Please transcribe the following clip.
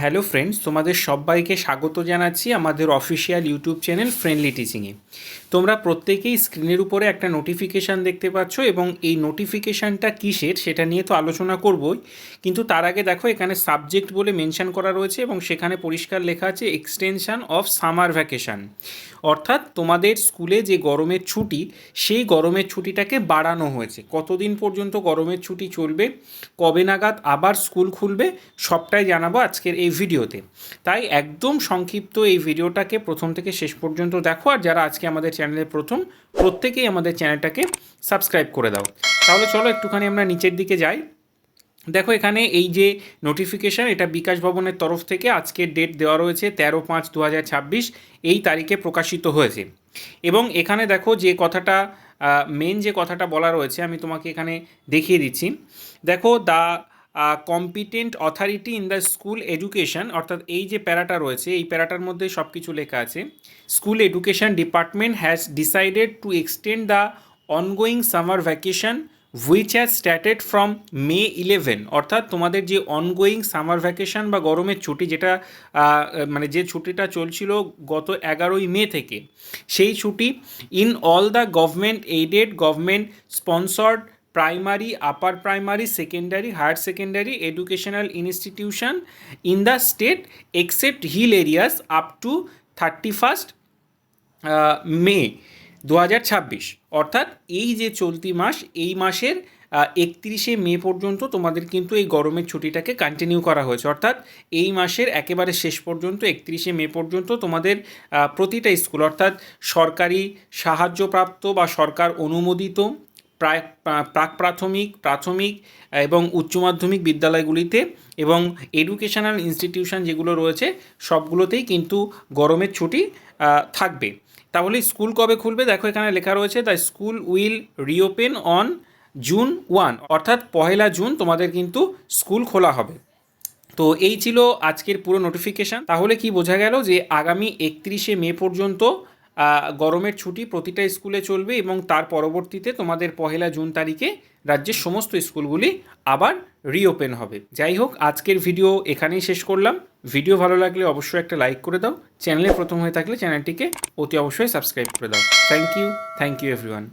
Hello friends, তোমাদের সবাইকে স্বাগত জানাচ্ছি আমাদের অফিসিয়াল ইউটিউব চ্যানেল ফ্রেন্ডলি টিচিংয়ে। তোমরা প্রত্যেকেই স্ক্রিনের উপরে একটা নোটিফিকেশান দেখতে পাচ্ছ এবং এই নোটিফিকেশানটা কিসের সেটা নিয়ে তো আলোচনা করবই, কিন্তু তার আগে দেখো এখানে সাবজেক্ট বলে মেনশন করা রয়েছে এবং সেখানে পরিষ্কার লেখা আছে এক্সটেনশান অফ সামার ভ্যাকেশান, অর্থাৎ তোমাদের স্কুলে যে গরমের ছুটি সেই গরমের ছুটিটাকে বাড়ানো হয়েছে। কতদিন পর্যন্ত গরমের ছুটি চলবে, কবে নাগাদ আবার স্কুল খুলবে, সবটাই জানাবো আজকের এই ভিডিওতে। তাই একদম সংক্ষিপ্ত এই ভিডিওটাকে প্রথম থেকে শেষ পর্যন্ত দেখো, আর যারা আজকে আমাদের চ্যানেলে প্রত্যেকেই আমাদের চ্যানেলটাকে সাবস্ক্রাইব করে দাও। তাহলে চলো একটুখানি আমরা নিচের দিকে যাই। দেখো এখানে এই যে নোটিফিকেশান, এটা বিকাশ ভবনের তরফ থেকে আজকের ডেট দেওয়া রয়েছে 13/5/2026, এই তারিখে প্রকাশিত হয়েছে। এবং এখানে দেখো যে কথাটা মেন যে কথাটা বলা রয়েছে আমি তোমাকে এখানে দেখিয়ে দিচ্ছি। দেখো the competent authority in the school education, অর্থাৎ এই যে প্যারাটা রয়েছে এই প্যারাটার মধ্যে সব কিছু লেখা আছে। School education department has decided to extend the ongoing summer vacation which has started from May 11, অর্থাৎ তোমাদের যে অনগোয়িং সামার ভ্যাকেশন বা গরমের ছুটি, যেটা মানে যে ছুটিটা চলছিল গত 11ই মে থেকে, সেই ছুটি in all the government aided, government sponsored primary, upper primary, secondary, higher secondary educational institution in the state except hill areas up to 31 May 2026, অর্থাৎ এই যে চলতি মাস, এই মাসের 31শে মে পর্যন্ত তোমাদের কিন্তু এই গরমের ছুটিটাকে কন্টিনিউ করা হয়েছে। অর্থাৎ এই মাসের একেবারে শেষ পর্যন্ত 31শে মে পর্যন্ত তোমাদের প্রতিটা স্কুল, অর্থাৎ সরকারি সাহায্যপ্রাপ্ত বা সরকার অনুমোদিত প্রাক প্রাথমিক, প্রাথমিক এবং উচ্চ মাধ্যমিক বিদ্যালয়গুলিতে এবং এডুকেশনাল ইনস্টিটিউশন যেগুলো রয়েছে সবগুলোতেই কিন্তু গরমের ছুটি থাকবে। তাহলে স্কুল কবে খুলবে? দেখো এখানে লেখা রয়েছে the school will reopen on June 1, অর্থাৎ 1 জুন তোমাদের কিন্তু স্কুল খোলা হবে। তো এই ছিল আজকের পুরো নোটিফিকেশান। তাহলে কি বোঝা গেল যে আগামী 31শে মে পর্যন্ত গরমের ছুটি প্রতিটা স্কুলে চলবে এবং তার পরবর্তীতে তোমাদের 1 জুন তারিখে রাজ্যের সমস্ত স্কুলগুলি আবার রিওপেন হবে। যাই হোক, আজকের ভিডিও এখানেই শেষ করলাম। ভিডিও ভালো লাগলে অবশ্যই একটা লাইক করে দাও, চ্যানেলে প্রথম হয়ে থাকলে চ্যানেলটিকে অতি অবশ্যই সাবস্ক্রাইব করে দাও। Thank you everyone.